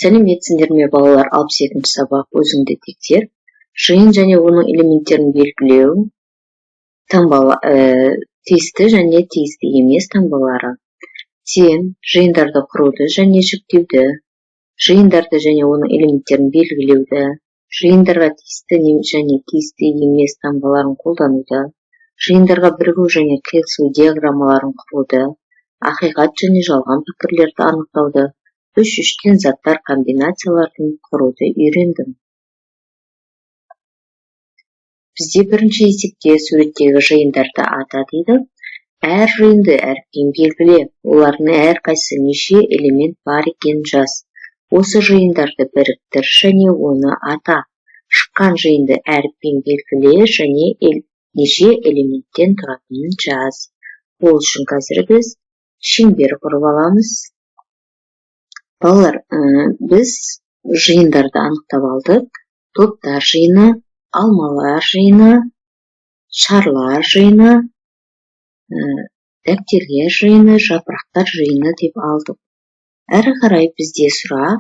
Сәлеметсіңдер ме балалар? 62-ші сабақ. Өзіңді тексер. Жиын және оның элементтерін белгілеу. Тиісті және тиісті емес таңбалары. Сен жиындарды құруды және жіктеуді, жиындарды және оның элементтерін белгілеуді, жиындарға тиісті және тиісті емес таңбаларын қолдануды, жиындарға бірігу және қиылысу диаграммаларын құруды, ақиқат және жалған пікірлерді анықтауды, үш-үштен заттар комбинацияларын құруды үйрендім. Бізде бірінші есепте суреттегі жиындарды ата дейді. Әр жиынды әріппен белгіле, олардың әрқайсысы неше элемент бар екенін жаз. Осы жиындарды біріктір және оны ата. Шыққан жиынды әріппен белгіле және неше элементтен тұратынын жаз. Ол үшін қазір біз шеңбер құрып аламыз. Балалар, біз жиындарды анықтап алдық. Топтар жиыны, алмалар жиыны, шарлар жиыны, дәптерлер жиыны, жапырақтар жиыны деп алдық. Әрі қарай бізде сұрақ,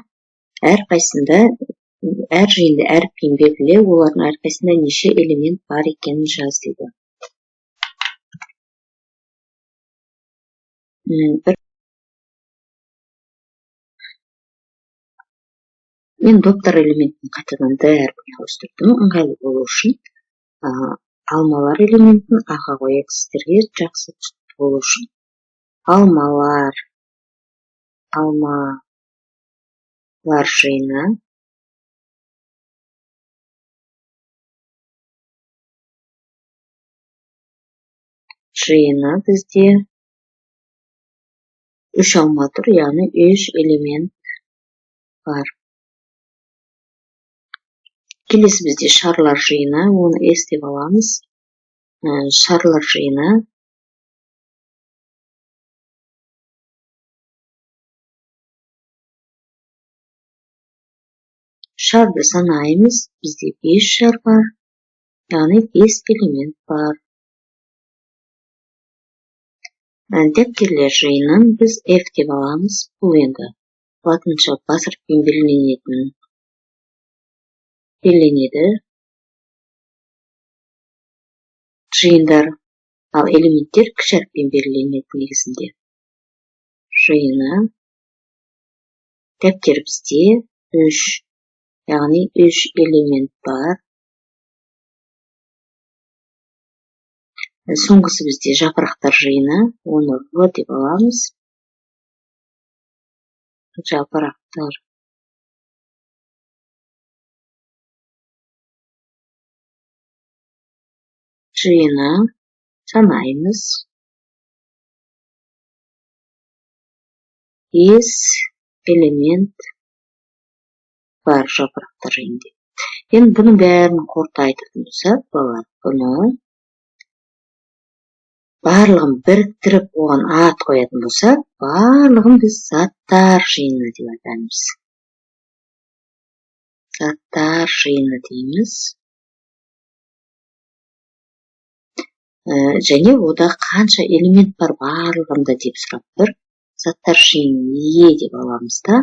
әр жиынды әріппен белгіле, олардың әрқайсында неше элемент бар екенін жаз дейді. Мен топтар элементін қайтадан д әрпіне ауыстырдым, ыңғайлы болу үшін. Алмалар элементін аға қояйық сіздерге жақсы түсінікті болу үшін. Алмалар жиыны, бізде үш алма тұр, яғни үш элемент бар. Келесі бізде шарлар жиыны, оны S деп аламыз. Шарлар жиыны, шарды санаймыз, бізде 5 шар бар, яғни 5 элемент бар. Дәптерлер жиынын біз F деп аламыз, бұл енді латынша бас әріппен белгіленеді. Жиындар, ал элементтер кіші әріппен белгіленеді негізінде. Жиыны, дәптер бізде 3, яғни 3 элемент бар. Соңғысы бізде жапырақтар жиыны, оны В деп аламыз. Жапырақтар жиыны санаймыз. S элемент бар жапырақтар жиынында. Енді бұның бәрін қорыта айтатын болсақ, балалар, бұны барлығын біріктіріп оған ат қоятын болсақ, барлығын біз заттар жиыны деп атаймыз. Заттар жиыны дейміз. Және ода қанша элемент бар барлығында деп сұрап тұр. Заттар жиыны Е деп аламыз да.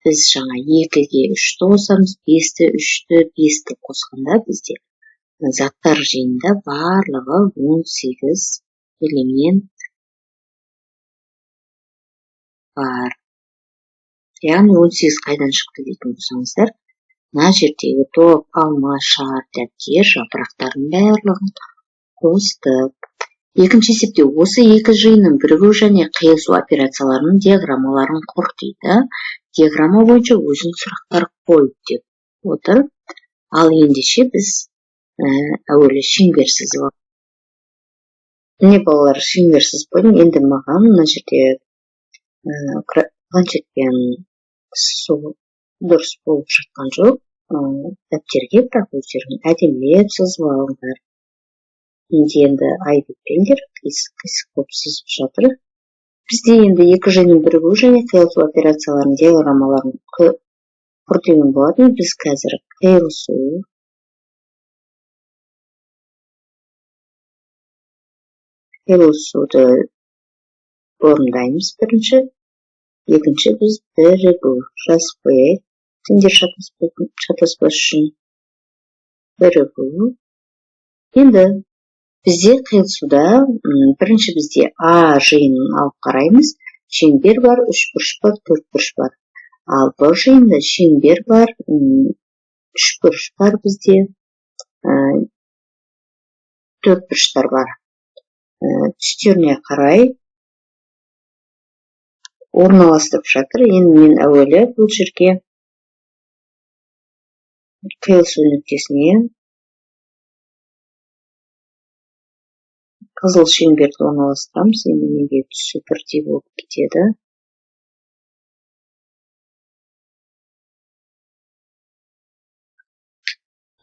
Біз жаңа 2-ге 3-ті қосамыз, 5-ті, 3-ті, 5-ті қосқанда бізде заттар жиынында барлығы 18 элемент бар. Яғни 18 қайдан шықты дейтін болсаңыздар, мына жердегі топ, алма, шар, дәптер, жапырақтардың барлығын қостық. Екінші есепте осы екі жиынның бірігу және қиылысу операцияларының диаграммаларын құр дейді. Диаграмма бойынша өзің сұрақтар қой деп отыр. Ал ендеше біз әуелі шеңбер сызып аламыз. Міне балалар, шеңбер сызып қойдым. Енді маған мына жерде планшетпен дұрыс болып жатқан жоқ. Дәптерге бірақ өздерің әдемілеп сызып алыңдар. Енді айбетпендер қисық болып сызып жатыр. Бізде енді екі жиынның бірігу және қиылысу операцияларының диаграммаларын құр деген болатын. Біз қазір қиылысуды орындаймыз бірінші. Екінші біз бірігу жазып қояйық. теңдер шатаспас үшін бірігу. Енді бізде қиылысуда бірінші бізде А жиынын алып қараймыз. Шеңбер бар, үшбұрыш бар, төртбұрыш бар. Ал Б жиында шеңбер бар, үшбұрыш бар бізде, төртбұрыштар бар. Түстеріне қарай орналастырып жатыр. Енді мен әуелі бұл жерге қиылысу нүктесіне қызыл шеңберді орналастырамыз. Енді менде түсі бірдей болып кетеді.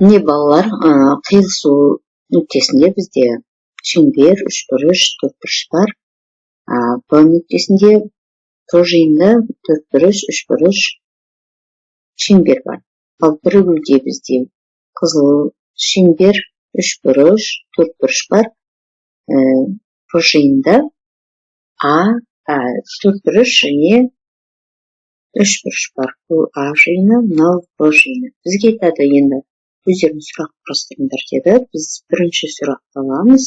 Міне балалар, қиылысу нүктесінде бізде шеңбер, үшбұрыш, төртбұрыш бар. Б нүктесінде Б жиында төртбұрыш, үшбұрыш, шеңбер бар. Ал бірігуде бізде қызыл шеңбер, үшбұрыш, төртбұрыш бар. Б жиында төртбұрыш және үшбұрыш бар. Бұл А жиыны, мынау Б жиыны. Бізге айтады енді өздеріңіз сұрақ құрастырыңдар деді. Біз бірінші сұрақты аламыз.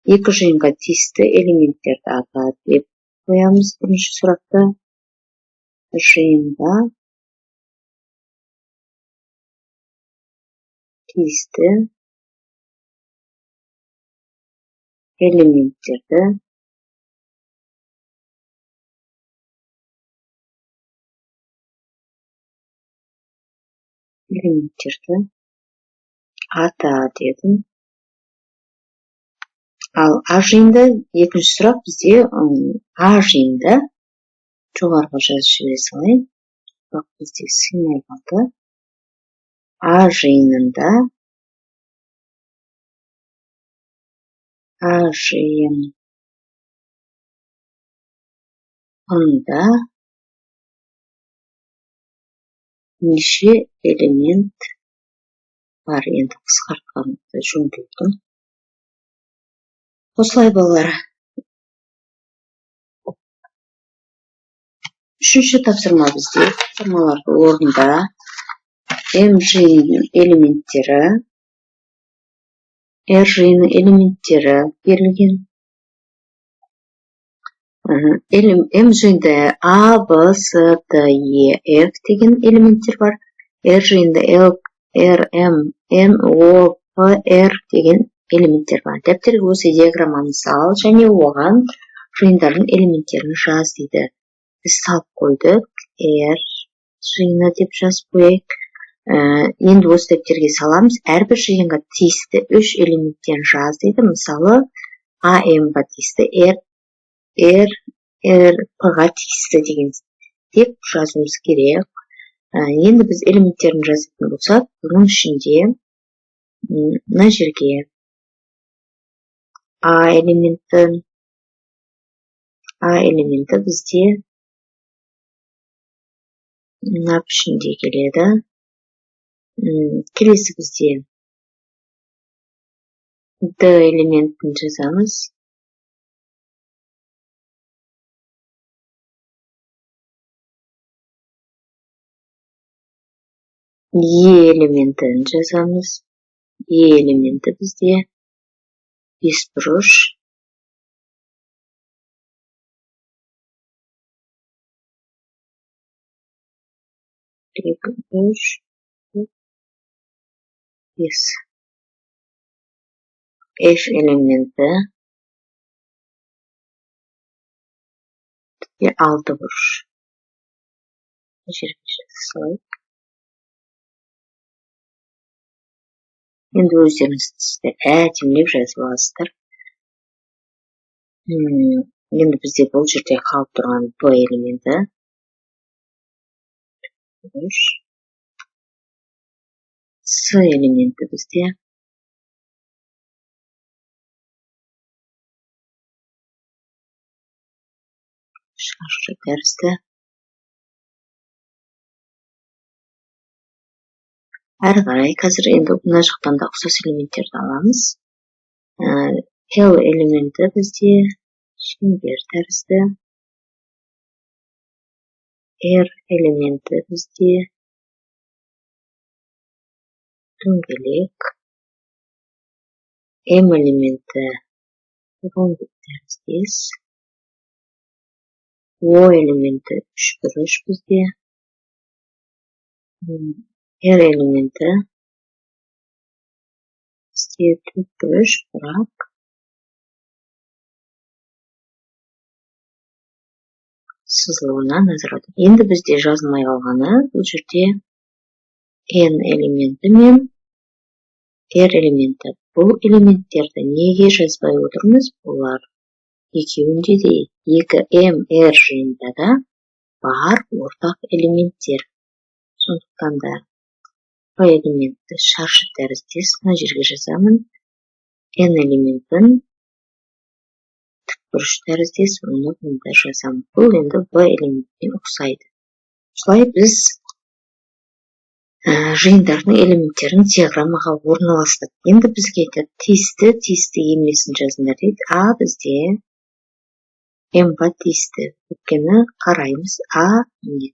Екі жиынға тиісті элементтерді ата деп қоямыз. Бірінші сұрақта жиынға тиісті элементтерді ата дедім. Ал А жиында екінші сұрақ бізде А жиында жоғарғы жазып жібере салайын. Бірақ бізде сыймай қалды. А жиынында неше элемент бар? Енді қысқартқанды жөн көрдім. Осылай балалар. Үшінші тапсырма бізде тапсырмаларды орында М жиынының элементтері, Р жиынының элементтері берілген. М жиында А, Б, С, Д, Е, Ф деген элементтер бар. Р жиында Л, Р, М, Н, О, П, Р деген элементтер бар. Дәптерге осы диаграмманы сал және оған жиындардың элементтерін жаз дейді. Біз салып қойдық. Р жиыны деп жазып қойайық. Енді осы дәптерге саламыз. Әрбір жиынға тиісті 3 элементтен жаз дейді. Мысалы, АМ-ға тиісті, Р-П-ға тиісті деген деп жазуымыз керек. Енді біз элементтерін жазатын болсақ, бұның ішінде мына жерге А элементі бізде мына пішінде келеді. Келесі бізде Д элементін жазамыз. Е элементін жазамыз. Е элементі бізде бесбұрыш. F элементі алты бұрыш. Енді өздеріңіз әдемілеп жазып аласыздар. Енді бізде бұл жерде қалып тұрған Б элементі. С элементі бізде шаршы тәрізді. Әрі қарай қазір енді мына жақтан да ұқсас элементтерді аламыз. Л элементі бізде шеңбер тәрізді. Р элементі бізде дөңгелек. М элементі ромбик тәріздес. О элементі үшбұрыш бізде. Р элементі бізде төртбұрыш, бірақ сызылуына назар аударайық. Енді бізде жазылмай қалғаны бұл жерде N элементі мен R элементі. Бұл элементтерді неге жазбай отырмыз? Бұлар екеуінде де 2M-R жиында да бар ортақ элементтер. Сондықтан да P элементті шаршы тәріздес мына жерге жазамын. N элементін тікбұрыш тәріздес, оны бұнда жазамын. Бұл енді B элементіне ұқсайды. Осылай біз жиындардың элементтерін диаграммаға орналастық. Енді бізге тиісті емесін жазыңдар дейді. А бізде М-ға тиісті. Өйткені қараймыз. А не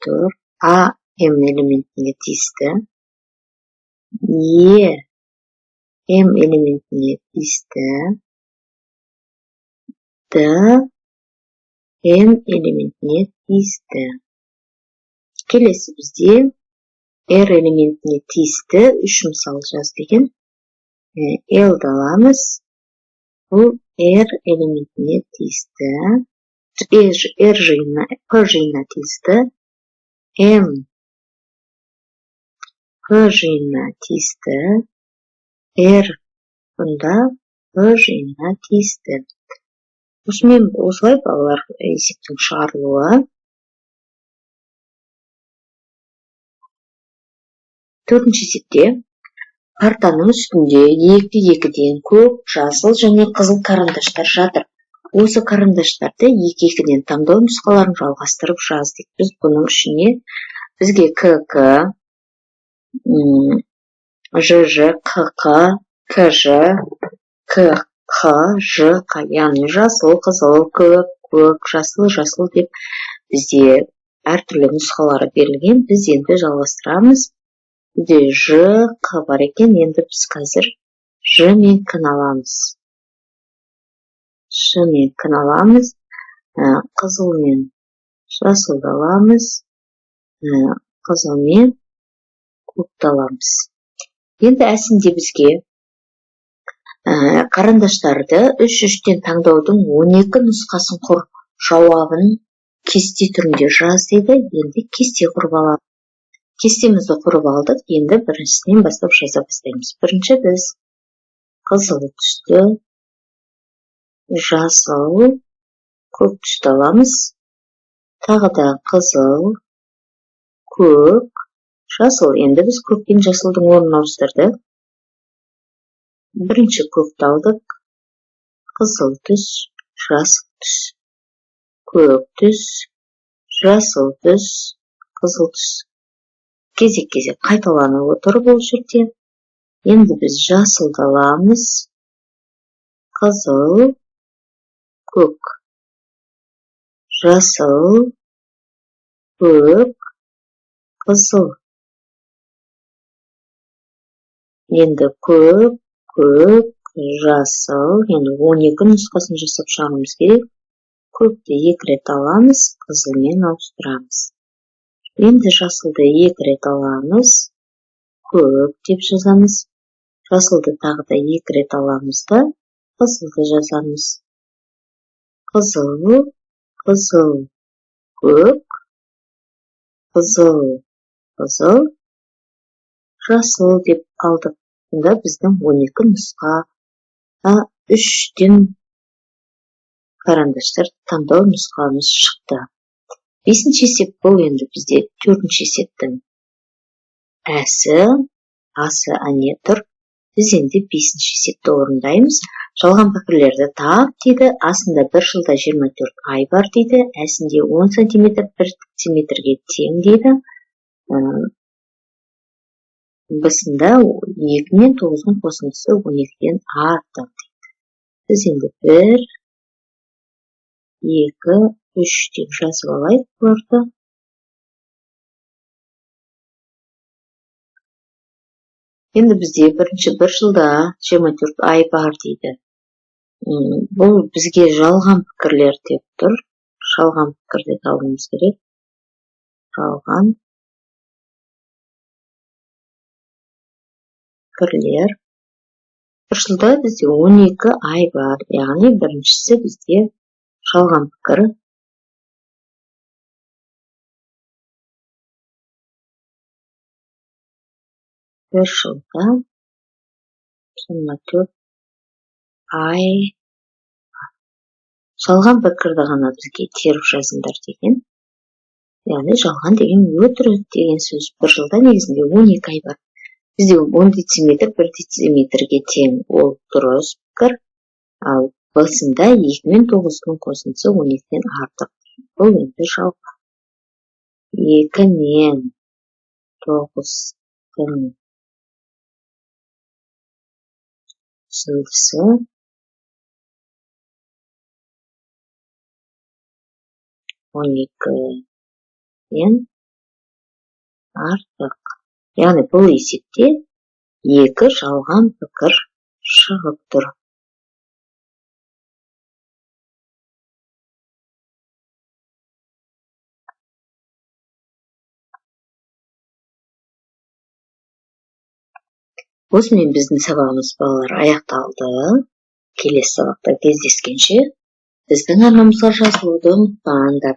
тұр? А М элементіне тиісті. Е М элементіне тиісті. Д М элементіне тиісті. Келесі бізде R элементіне тиісті 3 мысал жаз деген. L аламыз. Бұл R элементіне тиісті. R жиынына, P жиынына тиісті. M P жиынына тиісті. R бұнда P жиынына тиісті. Осылай балалар есептің шығарылуы. Төртінші есепте партаның үстінде 2-2-ден көк, жасыл және қызыл карандаштар жатыр. Осы карандаштарды 2-2-ден таңдау нұсқаларын жалғастырып жаздық. Біз бұның ішіне бізге КК, ЖЖ, КК, КЖ, КХ, ЖК, яғни жасыл, қызыл, көк, жасыл деп бізде әртүрлі нұсқалары берілген. Біз енді жалғастырамыз. Бізде Ж, Қ бар екен. Енді біз қазір Ж мен К аламыз. Ж мен К аламыз. Қызыл мен жасылды аламыз. Қызыл мен көкті аламыз. Енді әсінде бізге қарандаштарды 3-3-тен таңдаудың 12 нұсқасын құр, жауабын кесте түрінде жаз дейді. Енді кесте құрып аламыз. Кестемізді құрып алдық. Енді біріншісінен бастап жаза бастаймыз. Бірінші біз қызыл түсті, жасыл, көк түсті аламыз. Тағы да қызыл, көк, жасыл. Енді біз көк пен жасылдың орнын ауыстырдық. Бірінші көкті алдық. Қызыл түс, жасыл түс, көк түс, жасыл түс, қызыл түс. Кезек-кезек қайталанып отыр бұл жерде. Енді біз жасылды аламыз. Қызыл, көк, жасыл, көк, қызыл. Енді көк, жасыл, енді 12 нұсқасын жасап шығармыз керек. Көкті 2 рет аламыз, қызылмен ауыстырамыз. Енді жасылды 2 рет аламыз, көк деп жазамыз. Жасылды тағы да 2 рет аламыз да, қызылды жазамыз. Қызыл, көк, қызыл, жасыл деп алдық. Бұнда біздің 12 нұсқа 3-тен карандаштар таңдау нұсқамыз шықты. 5-ші есеп бұл енді бізде 4-ші есептің әсі, асы әне тұр. Біз енді 5-ші есепті орындаймыз. Жалған пікірлерді тап дейді. Асында 1 жылда 24 ай бар дейді. Әсінде 10 см 1 сантиметрге тең дейді. Бісінде 2 мен 9-ның қосындысы 12-ден артық дейді. Біз енді 1, 2, 3 деп жазып алайық бұларды. Енді бізде бірінші бір жылда 24 ай бар дейді. Бұл бізге жалған пікірлер деп тұр. Жалған пікірді табуымыз керек. Жалған пікірлер. Bir жылда бізде 12 ай бар. Яғни біріншісі бізде жалған пікір. Bir жылда 24 ай. Жалған пікірді ғана бізге теріп жазыңдар деген. Яғни жалған деген өтірік деген сөз. Bir жылда негізінде 12 ай бар. Бізде 10 дециметр 1 дециметрге тең. Ол дұрыс пікір. Ал басында 2 мен 9-ның қосындысы 12-ден артық. Бұл енді жалған. 2 мен 9-ның қосындысы 12-ден артық. Яғни бұл есепте 2 жалған пікір шығып тұр. Осымен біздің сабағымыз балалар аяқталды. Келесі сабақта кездескенше біздің арнамызға жазылуды ұмытпаңдар.